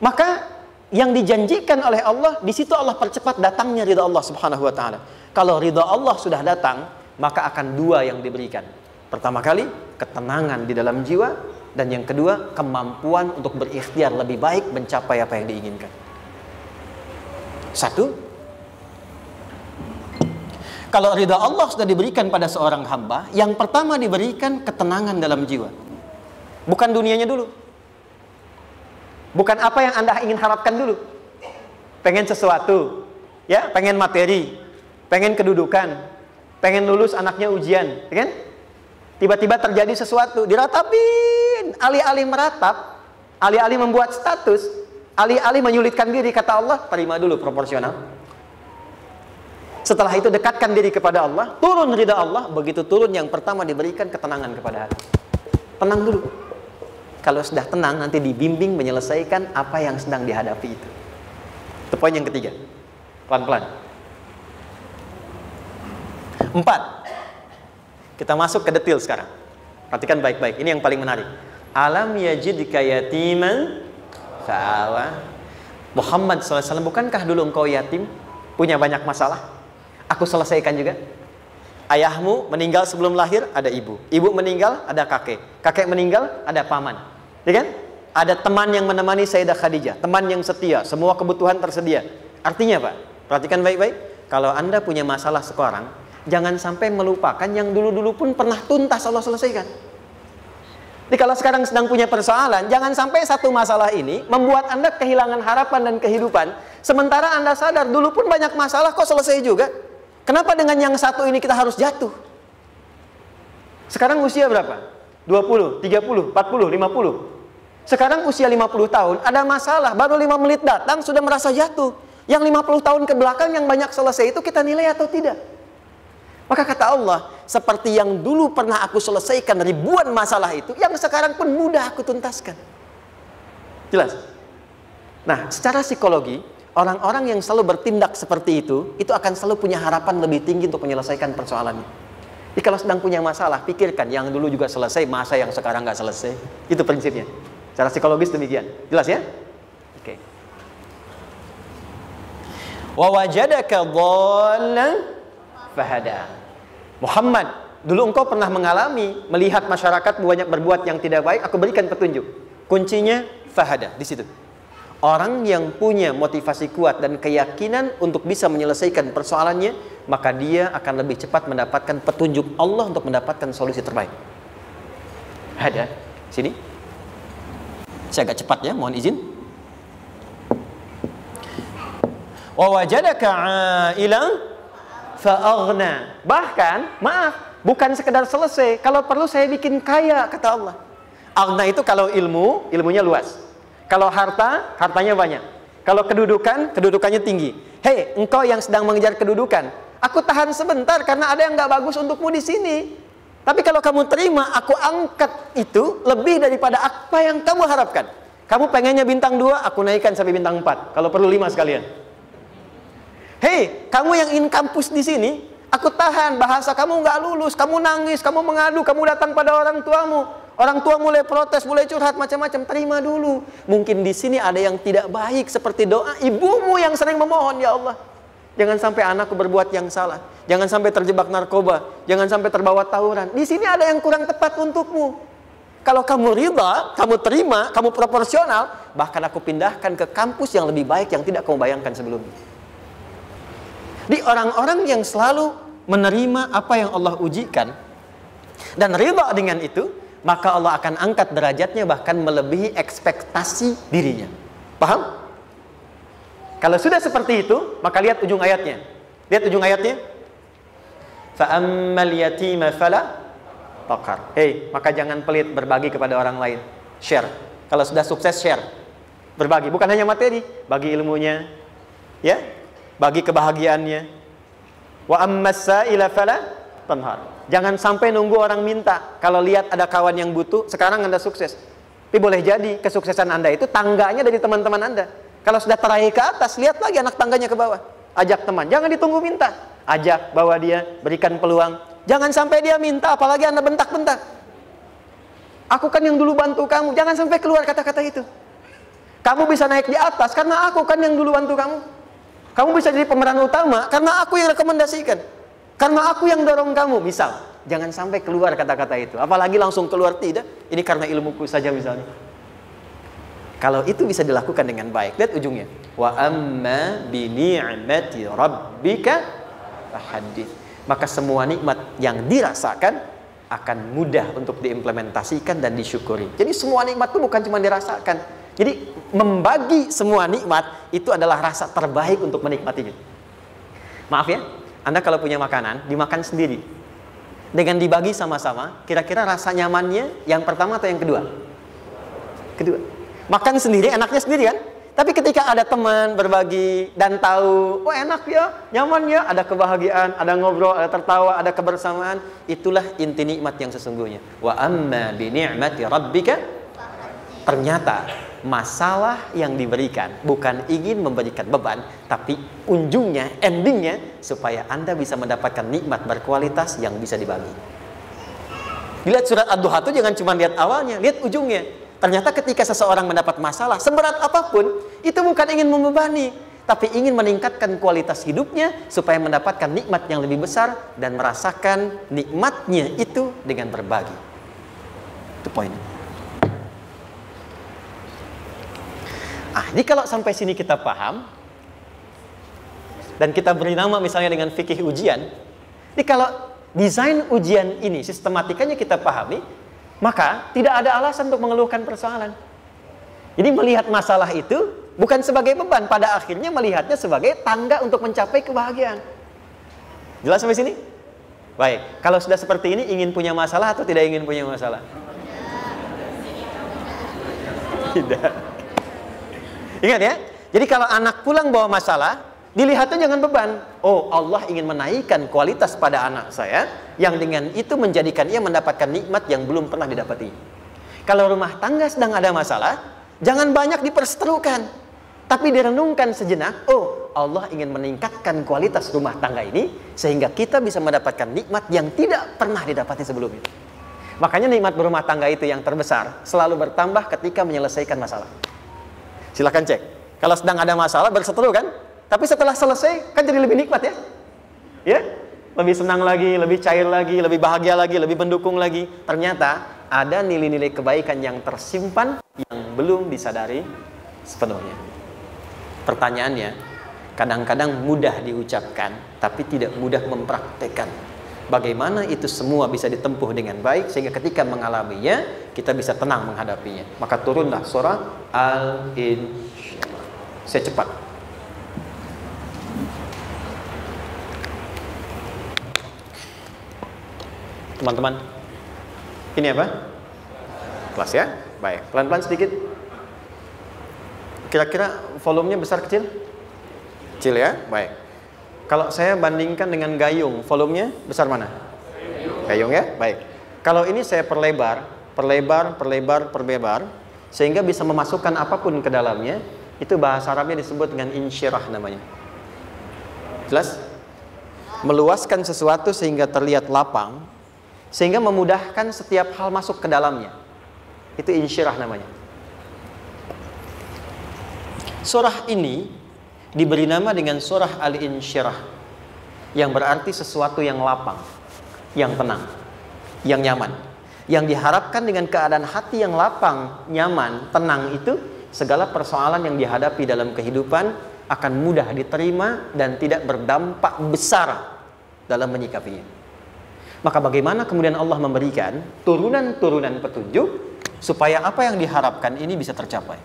maka yang dijanjikan oleh Allah, di situ Allah percepat datangnya ridha Allah Subhanahu wa ta'ala. Kalau ridha Allah sudah datang, maka akan dua yang diberikan. Pertama kali, ketenangan di dalam jiwa. Dan yang kedua, kemampuan untuk berikhtiar lebih baik mencapai apa yang diinginkan. Satu, kalau ridha Allah sudah diberikan pada seorang hamba, yang pertama diberikan ketenangan dalam jiwa. Bukan dunianya dulu. Bukan apa yang Anda ingin harapkan dulu. Pengen sesuatu, ya, pengen materi, pengen kedudukan, pengen lulus anaknya ujian, ya kan? Tiba-tiba terjadi sesuatu, diratapin. Alih-alih meratap, alih-alih membuat status, alih-alih menyulitkan diri, kata Allah, terima dulu proporsional. Setelah itu dekatkan diri kepada Allah, turun ridha Allah. Begitu turun, yang pertama diberikan ketenangan kepada hati. Tenang dulu. Kalau sudah tenang, nanti dibimbing menyelesaikan apa yang sedang dihadapi itu. Itu poin yang ketiga. Pelan-pelan. 4. Kita masuk ke detail sekarang. Perhatikan baik-baik. Ini yang paling menarik. Alam yajidka yatiman fa'awa. Muhammad SAW, bukankah dulu engkau yatim? Punya banyak masalah? Aku selesaikan juga. Ayahmu meninggal sebelum lahir, ada ibu. Ibu meninggal, ada kakek. Kakek meninggal, ada paman. Ya kan? Ada teman yang menemani Sayyidah Khadijah. Teman yang setia. Semua kebutuhan tersedia. Artinya Pak, perhatikan baik-baik. Kalau Anda punya masalah sekarang, jangan sampai melupakan yang dulu-dulu pun pernah tuntas Allah selesaikan. Jadi kalau sekarang sedang punya persoalan, jangan sampai satu masalah ini membuat Anda kehilangan harapan dan kehidupan. Sementara Anda sadar dulu pun banyak masalah kok selesai juga. Kenapa dengan yang satu ini kita harus jatuh? Sekarang usia berapa? 20, 30, 40, 50. Sekarang usia 50 tahun, ada masalah, baru 5 menit datang sudah merasa jatuh. Yang 50 tahun ke belakang yang banyak selesai itu kita nilai atau tidak? Maka kata Allah, seperti yang dulu pernah aku selesaikan ribuan masalah itu, yang sekarang pun mudah aku tuntaskan. Jelas? Nah, secara psikologi, orang-orang yang selalu bertindak seperti itu akan selalu punya harapan lebih tinggi untuk menyelesaikan persoalannya. Jadi kalau sedang punya masalah, pikirkan yang dulu juga selesai, masa yang sekarang nggak selesai. Itu prinsipnya. Secara psikologis demikian. Jelas ya? Oke. Wa wajadaka dhallan fahada. Muhammad, dulu engkau pernah mengalami melihat masyarakat banyak berbuat yang tidak baik, aku berikan petunjuk. Kuncinya fahada di situ. Orang yang punya motivasi kuat dan keyakinan untuk bisa menyelesaikan persoalannya, maka dia akan lebih cepat mendapatkan petunjuk Allah untuk mendapatkan solusi terbaik. Ada sini. Saya agak cepat ya, mohon izin. Wa wajadaka 'ailan fa'aghna. Bahkan, maaf, bukan sekedar selesai. Kalau perlu saya bikin kaya, kata Allah. Aghna itu kalau ilmu, ilmunya luas. Kalau harta, hartanya banyak. Kalau kedudukan, kedudukannya tinggi. Hei, engkau yang sedang mengejar kedudukan, aku tahan sebentar karena ada yang gak bagus untukmu di sini. Tapi kalau kamu terima, aku angkat itu lebih daripada apa yang kamu harapkan. Kamu pengennya bintang 2, aku naikkan sampai bintang 4. Kalau perlu 5 sekalian. Hei, kamu yang ingin kampus di sini, aku tahan, bahasa kamu nggak lulus, kamu nangis, kamu mengadu, kamu datang pada orang tuamu. Orang tua mulai protes, mulai curhat, macam-macam. Terima dulu. Mungkin di sini ada yang tidak baik, seperti doa ibumu yang sering memohon, ya Allah, jangan sampai anakku berbuat yang salah. Jangan sampai terjebak narkoba. Jangan sampai terbawa tawuran. Di sini ada yang kurang tepat untukmu. Kalau kamu ridha, kamu terima, kamu proporsional, bahkan aku pindahkan ke kampus yang lebih baik yang tidak kamu bayangkan sebelumnya. Di orang-orang yang selalu menerima apa yang Allah ujikan dan ridha dengan itu, maka Allah akan angkat derajatnya bahkan melebihi ekspektasi dirinya. Paham? Kalau sudah seperti itu, maka lihat ujung ayatnya. Lihat ujung ayatnya. Fa'ammal yatima fala taqhar. Hei, maka jangan pelit berbagi kepada orang lain. Share. Kalau sudah sukses, share. Berbagi, bukan hanya materi, bagi ilmunya, ya, bagi kebahagiaannya. Wa ammas sa'ila fala tanhar. Jangan sampai nunggu orang minta. Kalau lihat ada kawan yang butuh, sekarang Anda sukses. Tapi boleh jadi kesuksesan Anda itu tangganya dari teman-teman Anda. Kalau sudah teraih ke atas, lihat lagi anak tangganya ke bawah. Ajak teman, jangan ditunggu minta. Ajak, bawa dia, berikan peluang. Jangan sampai dia minta, apalagi Anda bentak-bentak. Aku kan yang dulu bantu kamu. Jangan sampai keluar kata-kata itu. Kamu bisa naik di atas karena aku kan yang dulu bantu kamu. Kamu bisa jadi pemeran utama karena aku yang rekomendasikan. Karena aku yang dorong kamu, misal. Jangan sampai keluar kata-kata itu. Apalagi langsung keluar, tidak. Ini karena ilmuku saja misalnya. Kalau itu bisa dilakukan dengan baik. Lihat ujungnya. Wa amma bi ni'mati rabbika fahaddits. Maka semua nikmat yang dirasakan akan mudah untuk diimplementasikan dan disyukuri. Jadi semua nikmat itu bukan cuma dirasakan. Jadi membagi semua nikmat itu adalah rasa terbaik untuk menikmatinya. Maaf ya, Anda kalau punya makanan, dimakan sendiri. Dengan dibagi sama-sama, kira-kira rasa nyamannya yang pertama atau yang kedua? Kedua. Makan sendiri, enaknya sendiri kan? Tapi ketika ada teman berbagi dan tahu, oh enak ya, nyaman ya, ada kebahagiaan, ada ngobrol, ada tertawa, ada kebersamaan, itulah inti nikmat yang sesungguhnya. Wa amma bi ni'mati rabbika. Ternyata masalah yang diberikan bukan ingin memberikan beban, tapi ujungnya, endingnya supaya Anda bisa mendapatkan nikmat berkualitas yang bisa dibagi. Dilihat surat Ad-Duha itu jangan cuma lihat awalnya, lihat ujungnya. Ternyata ketika seseorang mendapat masalah seberat apapun, itu bukan ingin membebani, tapi ingin meningkatkan kualitas hidupnya supaya mendapatkan nikmat yang lebih besar dan merasakan nikmatnya itu dengan berbagi. Itu poinnya. Jadi kalau sampai sini kita paham dan kita beri nama misalnya dengan fikih ujian. Jadi kalau desain ujian ini sistematikanya kita pahami, maka tidak ada alasan untuk mengeluhkan persoalan. Jadi melihat masalah itu bukan sebagai beban, pada akhirnya melihatnya sebagai tangga untuk mencapai kebahagiaan. Jelas sampai sini? Baik, kalau sudah seperti ini ingin punya masalah atau tidak ingin punya masalah? Tidak. Ingat ya, jadi kalau anak pulang bawa masalah, dilihatnya jangan beban. Oh, Allah ingin menaikkan kualitas pada anak saya, yang dengan itu menjadikan ia mendapatkan nikmat yang belum pernah didapati. Kalau rumah tangga sedang ada masalah, jangan banyak diperseterukan, tapi direnungkan sejenak. Oh, Allah ingin meningkatkan kualitas rumah tangga ini, sehingga kita bisa mendapatkan nikmat yang tidak pernah didapati sebelumnya. Makanya nikmat berumah tangga itu yang terbesar, selalu bertambah ketika menyelesaikan masalah. Silahkan cek. Kalau sedang ada masalah berseteru kan? Tapi setelah selesai kan jadi lebih nikmat ya? Ya? Lebih senang lagi, lebih cair lagi, lebih bahagia lagi, lebih mendukung lagi. Ternyata ada nilai-nilai kebaikan yang tersimpan yang belum disadari sepenuhnya. Pertanyaannya, kadang-kadang mudah diucapkan tapi tidak mudah mempraktekkan. Bagaimana itu semua bisa ditempuh dengan baik sehingga ketika mengalaminya kita bisa tenang menghadapinya. Maka turunlah surah Al-Insyirah. Saya cepat. Teman-teman, ini apa? Kelas ya? Baik, pelan-pelan sedikit. Kira-kira volumenya besar kecil? Kecil ya? Baik. Kalau saya bandingkan dengan gayung, volumenya besar mana? Gayung ya? Baik. Kalau ini saya perlebar, sehingga bisa memasukkan apapun ke dalamnya, itu bahasa Arabnya disebut dengan insyirah namanya. Jelas? Meluaskan sesuatu sehingga terlihat lapang, sehingga memudahkan setiap hal masuk ke dalamnya. Itu insyirah namanya. Surah ini diberi nama dengan surah Al-Insyirah, yang berarti sesuatu yang lapang, yang tenang, yang nyaman. Yang diharapkan dengan keadaan hati yang lapang, nyaman, tenang itu, segala persoalan yang dihadapi dalam kehidupan akan mudah diterima dan tidak berdampak besar dalam menyikapinya. Maka bagaimana kemudian Allah memberikan turunan-turunan petunjuk supaya apa yang diharapkan ini bisa tercapai?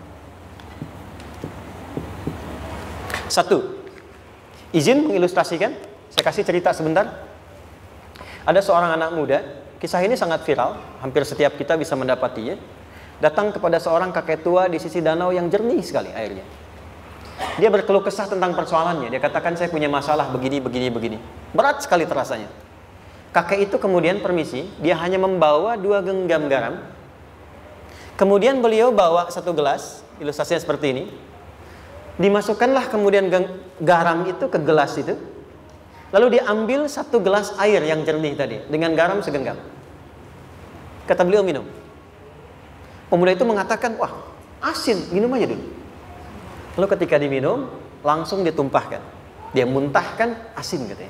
Satu, izin mengilustrasikan. Saya kasih cerita sebentar. Ada seorang anak muda, kisah ini sangat viral, hampir setiap kita bisa mendapatinya. Datang kepada seorang kakek tua di sisi danau yang jernih sekali airnya. Dia berkeluh kesah tentang persoalannya. Dia katakan, saya punya masalah begini. Berat sekali terasanya. Kakek itu kemudian permisi, dia hanya membawa 2 genggam garam. Kemudian beliau bawa 1 gelas, ilustrasinya seperti ini. Dimasukkanlah kemudian garam itu ke gelas itu. Lalu diambil 1 gelas air yang jernih tadi, dengan garam segenggam. Kata beliau, minum. Pemuda itu mengatakan, wah asin, minum aja dulu. Lalu ketika diminum, langsung ditumpahkan. Dia muntahkan, asin katanya.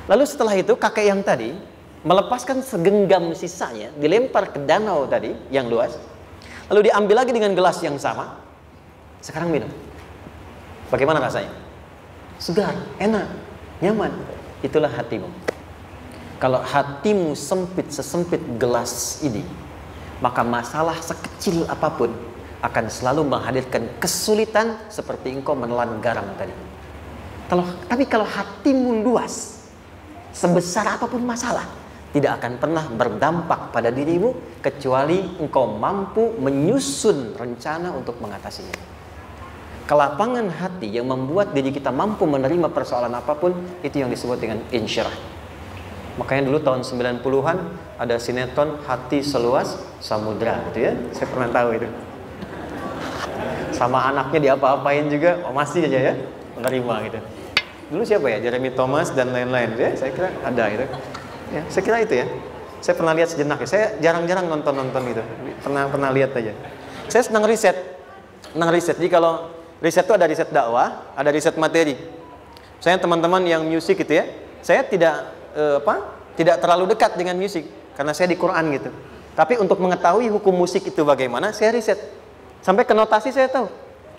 Lalu setelah itu kakek yang tadi melepaskan segenggam sisanya, dilempar ke danau tadi yang luas. Lalu diambil lagi dengan gelas yang sama. Sekarang minum. Bagaimana rasanya? Segar, enak, nyaman. Itulah hatimu. Kalau hatimu sempit sesempit gelas ini, maka masalah sekecil apapun akan selalu menghadirkan kesulitan seperti engkau menelan garam tadi. Tapi kalau hatimu luas, sebesar apapun masalah, tidak akan pernah berdampak pada dirimu kecuali engkau mampu menyusun rencana untuk mengatasinya. Kelapangan hati yang membuat diri kita mampu menerima persoalan apapun, itu yang disebut dengan insyirah. Makanya dulu tahun 90-an ada sinetron Hati Seluas Samudra gitu ya. Saya pernah tahu itu. Sama anaknya diapa-apain juga, masih aja ya menerima gitu. Dulu siapa ya? Jeremy Thomas dan lain-lain ya. Saya kira ada gitu. Ya, saya kira itu ya. Saya pernah lihat sejenak ya. Saya jarang-jarang nonton itu. Pernah lihat aja. Saya senang riset. Jadi kalau riset itu ada riset dakwah, ada riset materi. Saya teman-teman yang musik gitu ya. Saya tidak terlalu dekat dengan musik karena saya di Quran gitu. Tapi untuk mengetahui hukum musik itu bagaimana, saya riset. Sampai ke notasi saya tahu.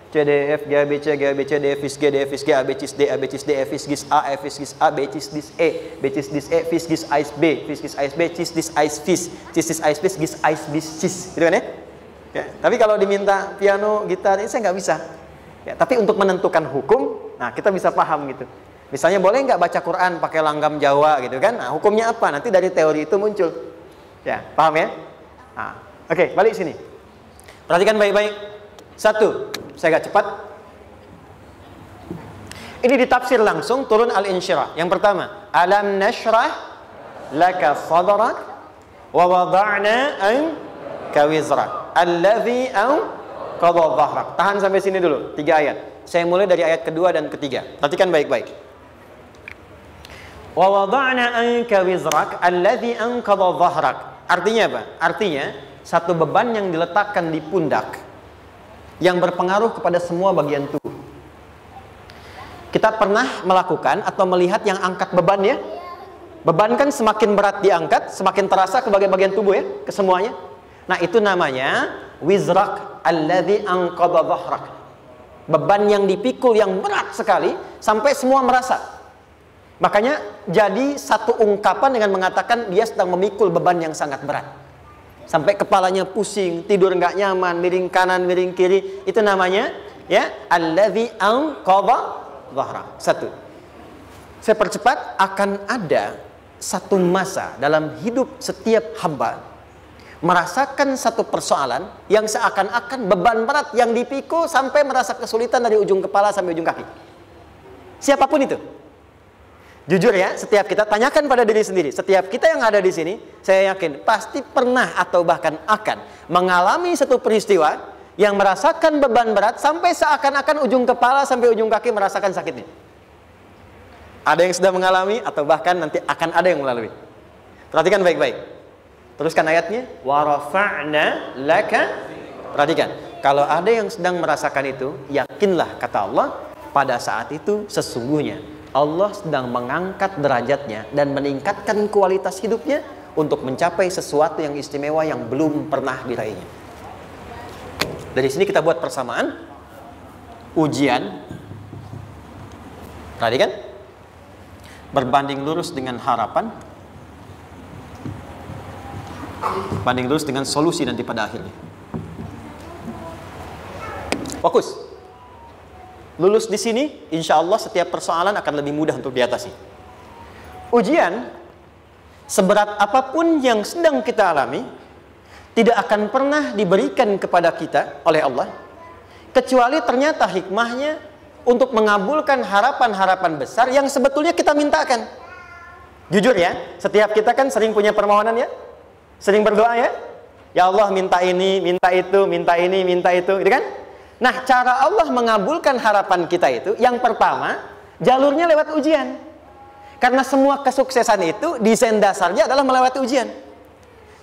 C, D, F, G, A, B, C, G, A, B, C, D, F, G, D, F, G, A, B, C, D, A, B, C, D, F, G, A, F, G, A, B, C, D, E, B, C, D, E, F, G, Ais, B, F, G, Ais, B, C, D, Ais, Fis, C, D, Ais, B, G, Ais, Bis, Cis. Gitu kan ya? Ya? Tapi kalau diminta piano, gitar, ini saya nggak bisa. Ya, tapi untuk menentukan hukum, nah kita bisa paham gitu. Misalnya boleh nggak baca Quran pakai langgam Jawa gitu kan? Nah hukumnya apa? Nanti dari teori itu muncul. Ya, paham ya? Nah, oke, balik sini. Perhatikan baik-baik. 1, saya agak cepat. Ini ditafsir langsung turun Al-Insyirah. Yang pertama, alam nashrah laka sadrak wa wada'na anka wizrak alladhi anqadha dhahrak. Tahan sampai sini dulu, 3 ayat. Saya mulai dari ayat kedua dan ketiga. Perhatikan baik-baik. Wa wada'na anka wizrak alladhi anqadha dhahrak. Artinya apa? Artinya satu beban yang diletakkan di pundak yang berpengaruh kepada semua bagian tubuh. Kita pernah melakukan atau melihat yang angkat beban ya? Beban kan semakin berat diangkat, semakin terasa ke bagian-bagian tubuh ya, ke semuanya. Nah, itu namanya wizrak alladzi anqadha dhahrak. Beban yang dipikul yang berat sekali sampai semua merasa. Makanya jadi satu ungkapan dengan mengatakan dia sedang memikul beban yang sangat berat. Sampai kepalanya pusing, tidur nggak nyaman, miring kanan, miring kiri. Itu namanya ya alladzi anqadha dhahrak. 1. Saya percepat, akan ada satu masa dalam hidup setiap hamba merasakan satu persoalan yang seakan-akan beban berat yang dipikul sampai merasa kesulitan dari ujung kepala sampai ujung kaki. Siapapun itu. Jujur ya, setiap kita tanyakan pada diri sendiri. Setiap kita yang ada di sini, saya yakin pasti pernah atau bahkan akan mengalami satu peristiwa yang merasakan beban berat sampai seakan-akan ujung kepala sampai ujung kaki merasakan sakitnya. Ada yang sudah mengalami atau bahkan nanti akan ada yang melalui. Perhatikan baik-baik. Teruskan ayatnya. Wa rafa'na laka. Perhatikan. Kalau ada yang sedang merasakan itu, yakinlah kata Allah, pada saat itu sesungguhnya Allah sedang mengangkat derajatnya dan meningkatkan kualitas hidupnya untuk mencapai sesuatu yang istimewa yang belum pernah diraihnya. Dari sini kita buat persamaan. Ujian, perhatikan, berbanding lurus dengan harapan, banding lurus dengan solusi nanti pada akhirnya. Fokus. Lulus di sini, insya Allah setiap persoalan akan lebih mudah untuk diatasi. Ujian, seberat apapun yang sedang kita alami, tidak akan pernah diberikan kepada kita oleh Allah, kecuali ternyata hikmahnya untuk mengabulkan harapan-harapan besar yang sebetulnya kita mintakan. Jujur ya, setiap kita kan sering punya permohonan ya, sering berdoa ya. Ya Allah minta ini, minta itu, minta ini, minta itu, gitu kan? Nah, cara Allah mengabulkan harapan kita itu, yang pertama, jalurnya lewat ujian. Karena semua kesuksesan itu, desain dasarnya adalah melewati ujian.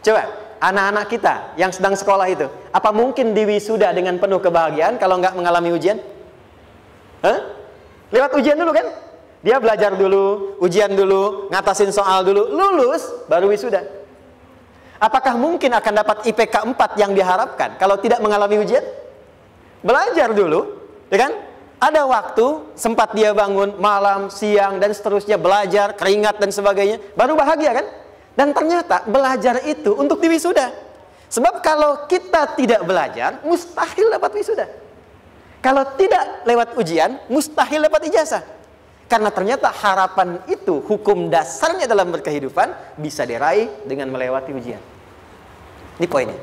Coba, anak-anak kita yang sedang sekolah itu, apa mungkin diwisuda dengan penuh kebahagiaan kalau nggak mengalami ujian? Hah? Lewat ujian dulu kan? Dia belajar dulu, ujian dulu, ngatasin soal dulu, lulus, baru wisuda. Apakah mungkin akan dapat IPK 4 yang diharapkan kalau tidak mengalami ujian? Belajar dulu, ya kan? Ada waktu, sempat dia bangun malam, siang, dan seterusnya, belajar, keringat, dan sebagainya, baru bahagia kan? Dan ternyata belajar itu untuk diwisuda. Sebab kalau kita tidak belajar, mustahil dapat wisuda. Kalau tidak lewat ujian, mustahil dapat ijazah. Karena ternyata harapan itu, hukum dasarnya dalam berkehidupan, bisa diraih dengan melewati ujian. Ini poinnya.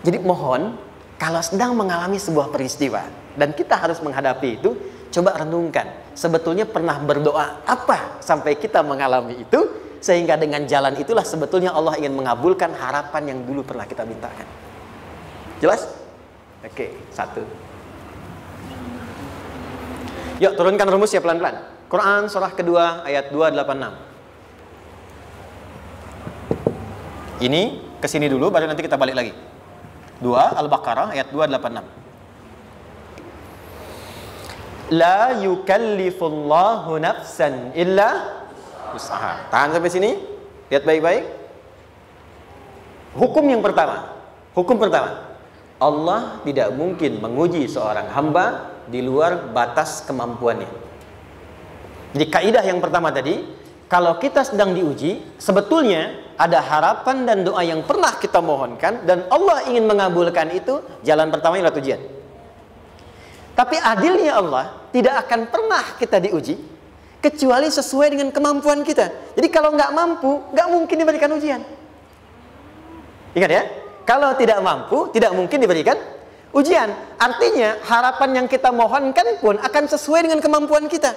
Jadi mohon, kalau sedang mengalami sebuah peristiwa dan kita harus menghadapi itu, coba renungkan, sebetulnya pernah berdoa apa sampai kita mengalami itu, sehingga dengan jalan itulah sebetulnya Allah ingin mengabulkan harapan yang dulu pernah kita mintakan. Jelas? Oke, satu. Yuk turunkan rumus ya pelan-pelan. Quran surah kedua ayat 286. Ini kesini dulu, baru nanti kita balik lagi. 2 Al-Baqarah ayat 286. La yukallifullahu nafsan illa usaha. Tahan sampai sini. Lihat baik-baik. Hukum yang pertama. Hukum pertama. Allah tidak mungkin menguji seorang hamba di luar batas kemampuannya. Jadi kaidah yang pertama tadi, kalau kita sedang diuji, sebetulnya ada harapan dan doa yang pernah kita mohonkan dan Allah ingin mengabulkan itu, jalan pertama adalah ujian. Tapi adilnya Allah, tidak akan pernah kita diuji kecuali sesuai dengan kemampuan kita. Jadi kalau nggak mampu, nggak mungkin diberikan ujian. Ingat ya, kalau tidak mampu, tidak mungkin diberikan ujian. Artinya harapan yang kita mohonkan pun akan sesuai dengan kemampuan kita.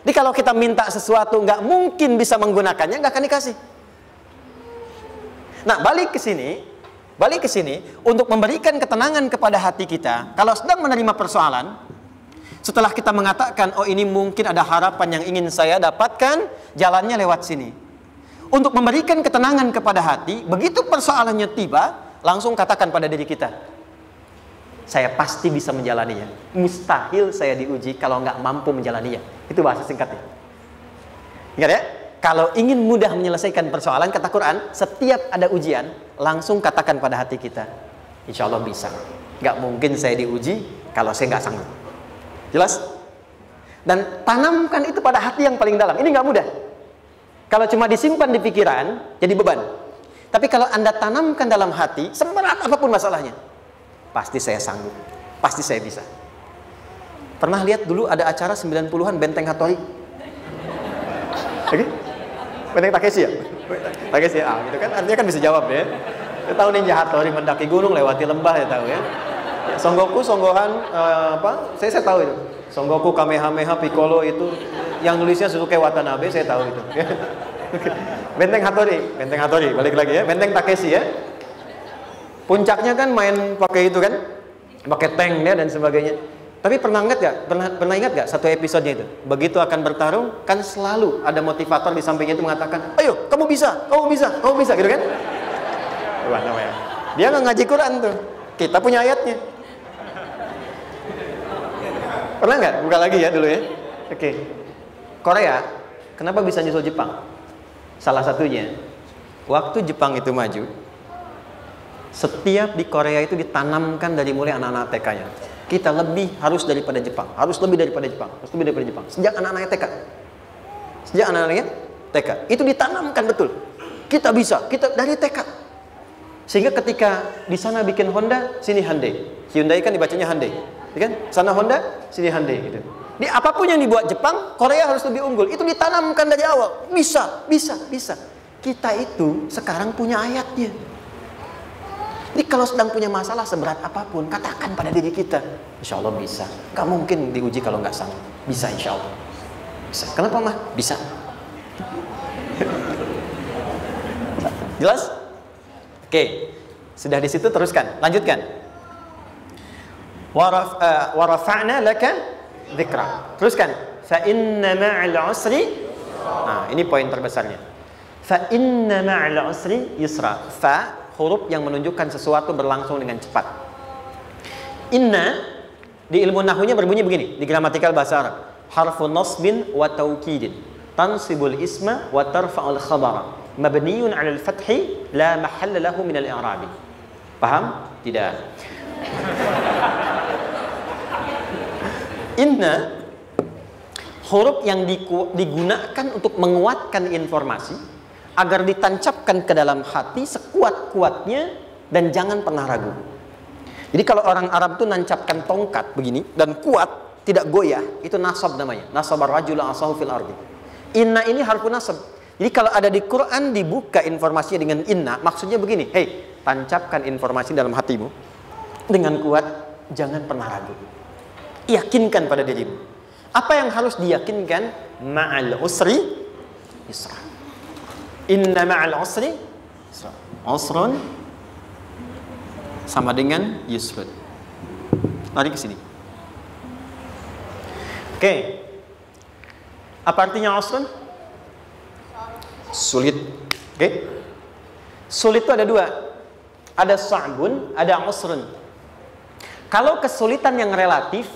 Jadi kalau kita minta sesuatu nggak mungkin bisa menggunakannya, nggak akan dikasih. Nah, balik ke sini untuk memberikan ketenangan kepada hati kita. Kalau sedang menerima persoalan, setelah kita mengatakan, oh ini mungkin ada harapan yang ingin saya dapatkan, jalannya lewat sini. Untuk memberikan ketenangan kepada hati, begitu persoalannya tiba, langsung katakan pada diri kita, saya pasti bisa menjalaninya. Mustahil saya diuji kalau nggak mampu menjalaninya. Itu bahasa singkatnya. Ingat ya? Kalau ingin mudah menyelesaikan persoalan, kata Quran, setiap ada ujian, langsung katakan pada hati kita, insya Allah bisa. Gak mungkin saya diuji kalau saya nggak sanggup. Jelas? Dan tanamkan itu pada hati yang paling dalam. Ini nggak mudah. Kalau cuma disimpan di pikiran, jadi beban. Tapi kalau Anda tanamkan dalam hati, seberat apapun masalahnya, pasti saya sanggup, pasti saya bisa. Pernah lihat dulu ada acara 90-an Benteng Hattori? Oke? Benteng Takeshi ya? Takeshi ya, gitu kan artinya kan bisa jawab ya. Saya tahu Ninja Hattori mendaki gunung lewati lembah, ya tahu ya. Ya, Son Goku, Son Gohan, apa? Saya tahu itu. Son Goku, Kamehameha, Piccolo itu yang nulisnya Suzuki Watanabe, saya tahu itu. Benteng Hattori, balik lagi ya. Benteng Takeshi ya. Puncaknya kan main pakai itu kan, pakai tank ya dan sebagainya. Tapi pernah ingat gak satu episodenya itu? Begitu akan bertarung, kan selalu ada motivator di sampingnya itu mengatakan, ayo kamu bisa, gitu kan? Wah, namanya. Dia nggak ngaji Quran tuh. Kita punya ayatnya. Pernah nggak? Buka lagi ya dulu ya. Oke. Korea, kenapa bisa nyusul Jepang? Salah satunya, waktu Jepang itu maju, setiap di Korea itu ditanamkan dari mulai anak-anak TK-nya. Kita harus lebih daripada Jepang. Sejak anak-anaknya TK. Itu ditanamkan betul. Kita bisa, kita dari TK. Sehingga ketika di sana bikin Honda, sini Hyundai. Hyundai kan dibacanya Hyundai, kan? Sana Honda, sini Hyundai gitu. Di apapun yang dibuat Jepang, Korea harus lebih unggul. Itu ditanamkan dari awal. Bisa. Kita itu sekarang punya ayatnya. Jadi kalau sedang punya masalah seberat apapun, katakan pada diri kita, insya Allah bisa. Gak mungkin diuji kalau nggak sanggup. Bisa insya Allah. Bisa. Kenapa mah? Bisa. Jelas? Oke. Sudah di situ teruskan. Lanjutkan. Warafa'na laka dzikra. Teruskan. Fa inna ma'al usri. Nah, ini poin terbesarnya. Fa inna ma'al usri yusra. Fa huruf yang menunjukkan sesuatu berlangsung dengan cepat. Inna di ilmu nahwunya berbunyi begini, di gramatikal bahasa Arab. Harfun nasbin wa taukidin, tansibul isma wa tarfa'ul khabara, mabniun 'alal fathi la mahalla lahu min al-i'rabi. Paham? Tidak. Inna huruf yang digunakan untuk menguatkan informasi agar ditancapkan ke dalam hati sekuat-kuatnya dan jangan pernah ragu. Jadi kalau orang Arab itu nancapkan tongkat begini dan kuat, tidak goyah, itu nasab namanya. Nasabar rajula asahu fil ardi. Inna ini harfun nasab. Jadi kalau ada di Quran dibuka informasinya dengan inna, maksudnya begini, hei, tancapkan informasi dalam hatimu dengan kuat, jangan pernah ragu. Yakinkan pada dirimu. Apa yang harus diyakinkan? Ma'al usri yusra. Inna ma'al usri yusra. Usrun sama dengan yusrun. Lari ke sini. Oke. Apa artinya usrun? Sulit. Oke. Sulit itu ada dua. Ada sa'bun, ada usrun. Kalau kesulitan yang relatif,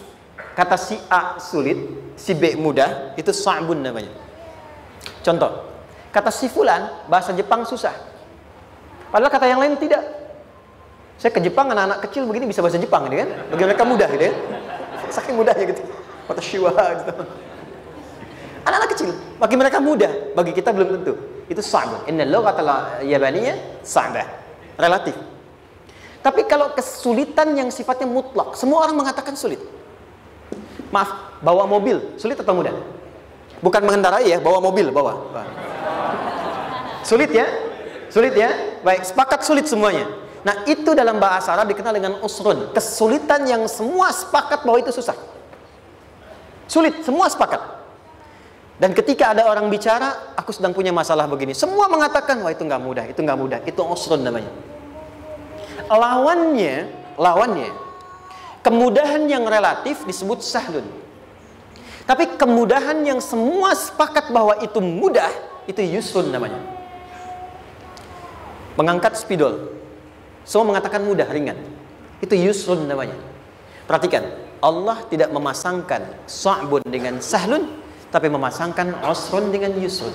kata si A sulit, si B mudah, itu sa'bun namanya. Contoh. Kata si fulan, bahasa Jepang susah. Padahal kata yang lain tidak. Saya ke Jepang, anak-anak kecil begini bisa bahasa Jepang gitu kan. Bagi mereka mudah gitu kan. Saking mudahnya gitu. Kata shiwa gitu. Anak-anak kecil, bagi mereka mudah, bagi kita belum tentu. Itu sa'bun. Innal lughatal yabaniyya sa'bah. Relatif. Tapi kalau kesulitan yang sifatnya mutlak, semua orang mengatakan sulit. Maaf, bawa mobil, sulit atau mudah? Bukan mengendarai ya, bawa mobil, bawa. Sulit ya? Sulit ya? Baik, sepakat sulit semuanya. Nah, itu dalam bahasa Arab dikenal dengan usrun. Kesulitan yang semua sepakat bahwa itu susah. Sulit, semua sepakat. Dan ketika ada orang bicara, aku sedang punya masalah begini. Semua mengatakan, wah itu nggak mudah, itu nggak mudah. Itu usrun namanya. Lawannya, kemudahan yang relatif disebut sahlun. Tapi kemudahan yang semua sepakat bahwa itu mudah, itu yusrun namanya. Mengangkat spidol, semua mengatakan mudah, ringan. Itu yusrun namanya. Perhatikan, Allah tidak memasangkan sa'bun dengan sahlun, tapi memasangkan usrun dengan yusrun.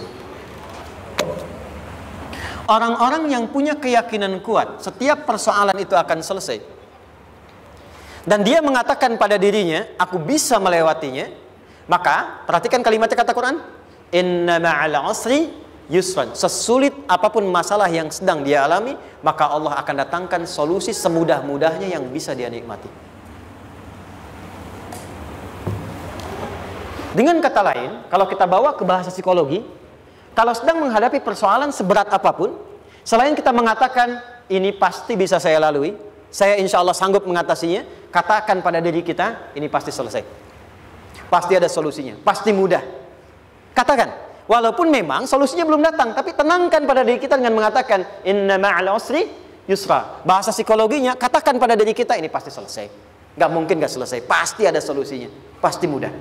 Orang-orang yang punya keyakinan kuat, setiap persoalan itu akan selesai. Dan dia mengatakan pada dirinya, aku bisa melewatinya. Maka, perhatikan kalimatnya kata Quran, inna ma'al usri yusran. Sesulit apapun masalah yang sedang dia alami, maka Allah akan datangkan solusi semudah-mudahnya yang bisa dia nikmati. Dengan kata lain, kalau kita bawa ke bahasa psikologi, kalau sedang menghadapi persoalan seberat apapun, selain kita mengatakan ini pasti bisa saya lalui, saya insya Allah sanggup mengatasinya, katakan pada diri kita, ini pasti selesai, pasti ada solusinya, pasti mudah. Katakan. Walaupun memang solusinya belum datang, tapi tenangkan pada diri kita dengan mengatakan inna ma'al usri yusra. Bahasa psikologinya, katakan pada diri kita ini pasti selesai. Gak mungkin gak selesai, pasti ada solusinya, pasti mudah.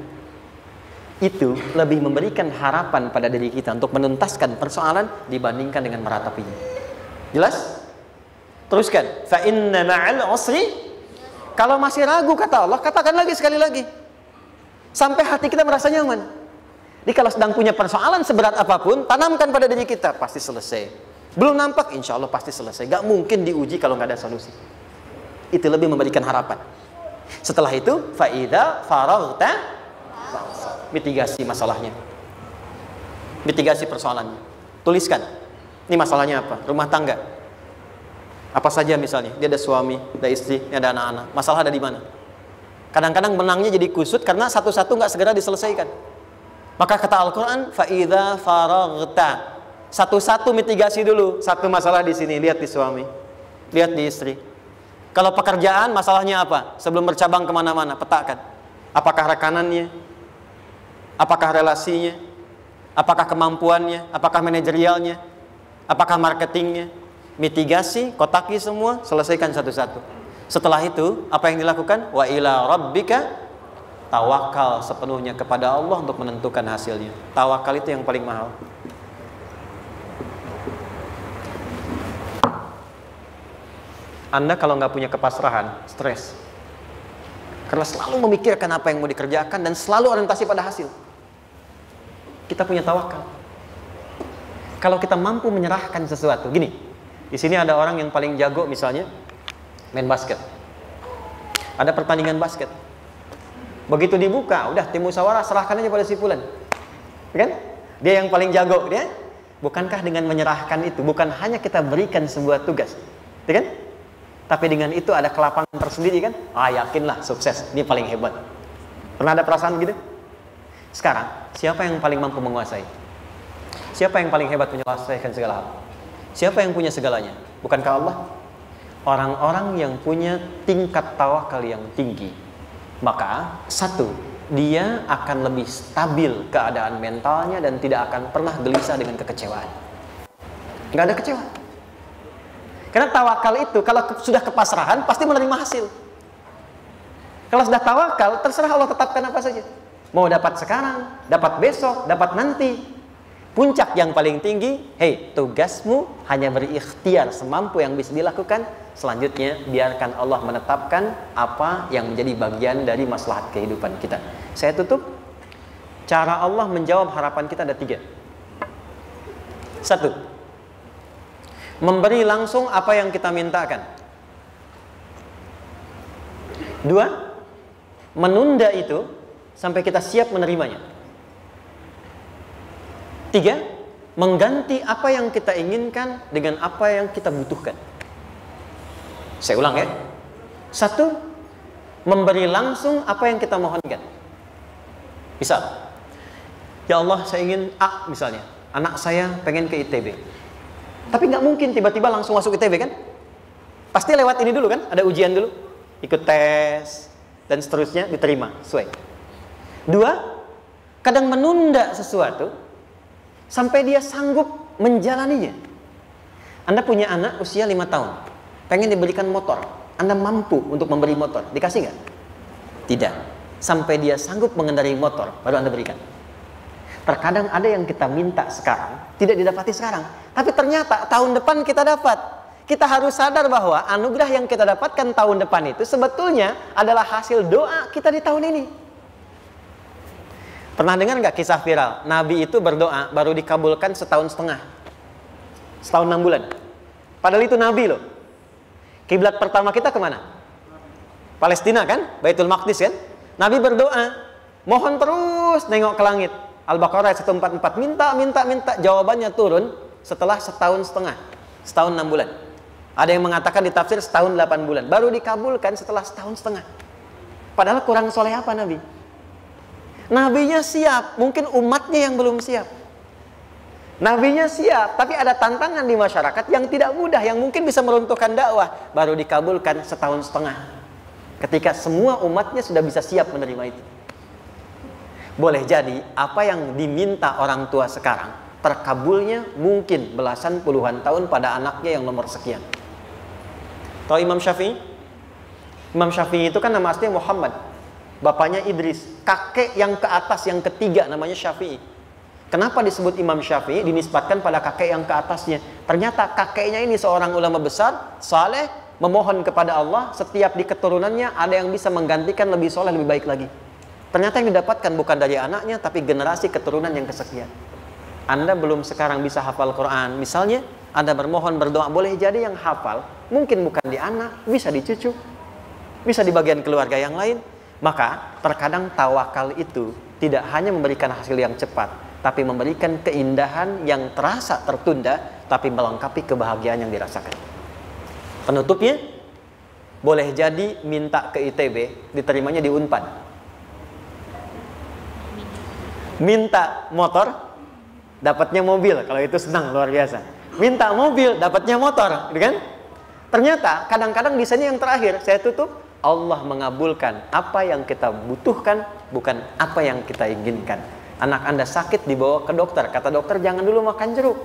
Itu lebih memberikan harapan pada diri kita untuk menuntaskan persoalan dibandingkan dengan meratapinya. Jelas? Teruskan. Fa inna ma'al usri. Kalau masih ragu kata Allah, katakan lagi sekali lagi. Sampai hati kita merasa nyaman. Jadi kalau sedang punya persoalan seberat apapun, tanamkan pada diri kita, pasti selesai. Belum nampak, insya Allah pasti selesai. Gak mungkin diuji kalau gak ada solusi. Itu lebih memberikan harapan. Setelah itu, fa'idha faraghta, mitigasi masalahnya, mitigasi persoalannya. Tuliskan, ini masalahnya apa? Rumah tangga. Apa saja misalnya, dia ada suami, ada istri, ada anak-anak. Masalah ada di mana? Kadang-kadang benangnya jadi kusut karena satu-satu nggak segera diselesaikan. Maka kata Al-Quran, fa'idha faraghta, satu-satu mitigasi dulu. Satu masalah di sini, lihat di suami, lihat di istri. Kalau pekerjaan, masalahnya apa? Sebelum bercabang kemana-mana, petakan. Apakah rekanannya? Apakah relasinya? Apakah kemampuannya? Apakah manajerialnya? Apakah marketingnya? Mitigasi, kotaki semua, selesaikan satu-satu. Setelah itu, apa yang dilakukan? Wa ila rabbika, tawakal sepenuhnya kepada Allah untuk menentukan hasilnya. Tawakal itu yang paling mahal. Anda kalau nggak punya kepasrahan, stres. Karena selalu memikirkan apa yang mau dikerjakan dan selalu orientasi pada hasil. Kita punya tawakal. Kalau kita mampu menyerahkan sesuatu, gini. Di sini ada orang yang paling jago misalnya main basket. Ada pertandingan basket. Begitu dibuka, udah tim musyawarah serahkan aja pada si fulan. Kan? Dia yang paling jago, dia. Bukankah dengan menyerahkan itu bukan hanya kita berikan sebuah tugas, ya kan? Tapi dengan itu ada kelapangan tersendiri kan? Yakinlah sukses, ini paling hebat. Pernah ada perasaan gitu? Sekarang, siapa yang paling mampu menguasai? Siapa yang paling hebat menyelesaikan segala hal? Siapa yang punya segalanya? Bukankah Allah? Orang-orang yang punya tingkat tawakal yang tinggi, maka satu, dia akan lebih stabil keadaan mentalnya dan tidak akan pernah gelisah dengan kekecewaan. Nggak ada kecewa. Karena tawakal itu kalau sudah kepasrahan pasti menerima hasil. Kalau sudah tawakal, terserah Allah tetapkan apa saja. Mau dapat sekarang, dapat besok, dapat nanti. Puncak yang paling tinggi, tugasmu hanya berikhtiar semampu yang bisa dilakukan. Selanjutnya, biarkan Allah menetapkan apa yang menjadi bagian dari maslahat kehidupan kita. Saya tutup. Cara Allah menjawab harapan kita ada 3. 1. Memberi langsung apa yang kita mintakan. 2. Menunda itu sampai kita siap menerimanya. 3. Mengganti apa yang kita inginkan dengan apa yang kita butuhkan. Saya ulang ya. 1. Memberi langsung apa yang kita mohonkan. Misal, ya Allah saya ingin A misalnya, anak saya pengen ke ITB. Tapi nggak mungkin tiba-tiba langsung masuk ITB kan? Pasti lewat ini dulu kan? Ada ujian dulu, ikut tes dan seterusnya diterima sesuai. 2. Kadang menunda sesuatu sampai dia sanggup menjalaninya. Anda punya anak usia 5 tahun, pengen diberikan motor. Anda mampu untuk memberi motor, dikasih nggak? Tidak. Sampai dia sanggup mengendarai motor, baru Anda berikan. Terkadang ada yang kita minta sekarang, tidak didapati sekarang. Tapi ternyata tahun depan kita dapat. Kita harus sadar bahwa anugerah yang kita dapatkan tahun depan itu sebetulnya adalah hasil doa kita di tahun ini. Pernah dengar nggak kisah viral? Nabi itu berdoa baru dikabulkan setahun setengah. Setahun 6 bulan. Padahal itu Nabi loh. Kiblat pertama kita kemana? Palestina kan? Baitul Maqdis kan? Nabi berdoa. Mohon terus nengok ke langit. Al-Baqarah 144. Minta. Jawabannya turun setelah setahun setengah. Setahun 6 bulan. Ada yang mengatakan di tafsir setahun 8 bulan. Baru dikabulkan setelah setahun setengah. Padahal kurang soleh apa Nabi? Nabinya siap, mungkin umatnya yang belum siap. Nabinya siap, tapi ada tantangan di masyarakat yang tidak mudah, yang mungkin bisa meruntuhkan dakwah. Baru dikabulkan setahun setengah. Ketika semua umatnya sudah bisa siap menerima itu. Boleh jadi, apa yang diminta orang tua sekarang, terkabulnya mungkin belasan puluhan tahun pada anaknya yang nomor sekian. Tahu Imam Syafi'i? Imam Syafi'i itu kan nama aslinya Muhammad, bapaknya Idris, kakek yang ke atas yang ketiga namanya Syafi'i. Kenapa disebut Imam Syafi'i? Dinisbatkan pada kakek yang ke atasnya. Ternyata kakeknya ini seorang ulama besar, saleh, memohon kepada Allah, setiap di keturunannya ada yang bisa menggantikan lebih soleh, lebih baik lagi. Ternyata yang didapatkan bukan dari anaknya, tapi generasi keturunan yang kesekian. Anda belum sekarang bisa hafal Quran, misalnya Anda bermohon, berdoa, boleh jadi yang hafal mungkin bukan di anak, bisa di cucu, bisa di bagian keluarga yang lain. Maka terkadang tawakal itu tidak hanya memberikan hasil yang cepat, tapi memberikan keindahan yang terasa tertunda, tapi melengkapi kebahagiaan yang dirasakan. Penutupnya, boleh jadi minta ke ITB, diterimanya di Unpad. Minta motor, dapatnya mobil, kalau itu senang luar biasa. Minta mobil, dapatnya motor, gitu kan? Ternyata kadang-kadang desainnya yang terakhir, saya tutup, Allah mengabulkan apa yang kita butuhkan, bukan apa yang kita inginkan. Anak Anda sakit, dibawa ke dokter, kata dokter jangan dulu makan jeruk.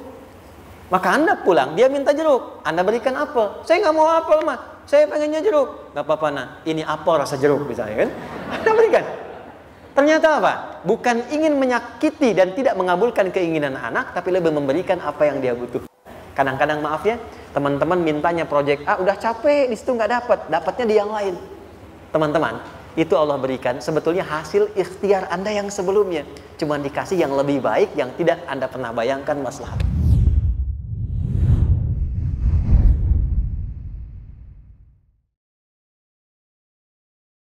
Maka Anda pulang, dia minta jeruk, Anda berikan apel. Saya nggak mau apel mah, saya pengennya jeruk. Nggak apa-apa nah, ini apel rasa jeruk misalnya kan, Anda berikan. Ternyata apa? Bukan ingin menyakiti dan tidak mengabulkan keinginan anak, tapi lebih memberikan apa yang dia butuh. Kadang-kadang maaf ya, teman-teman mintanya proyek A, udah capek, di situ nggak dapat, dapatnya di yang lain. Teman-teman, itu Allah berikan sebetulnya hasil ikhtiar Anda yang sebelumnya. Cuma dikasih yang lebih baik, yang tidak Anda pernah bayangkan maslahat.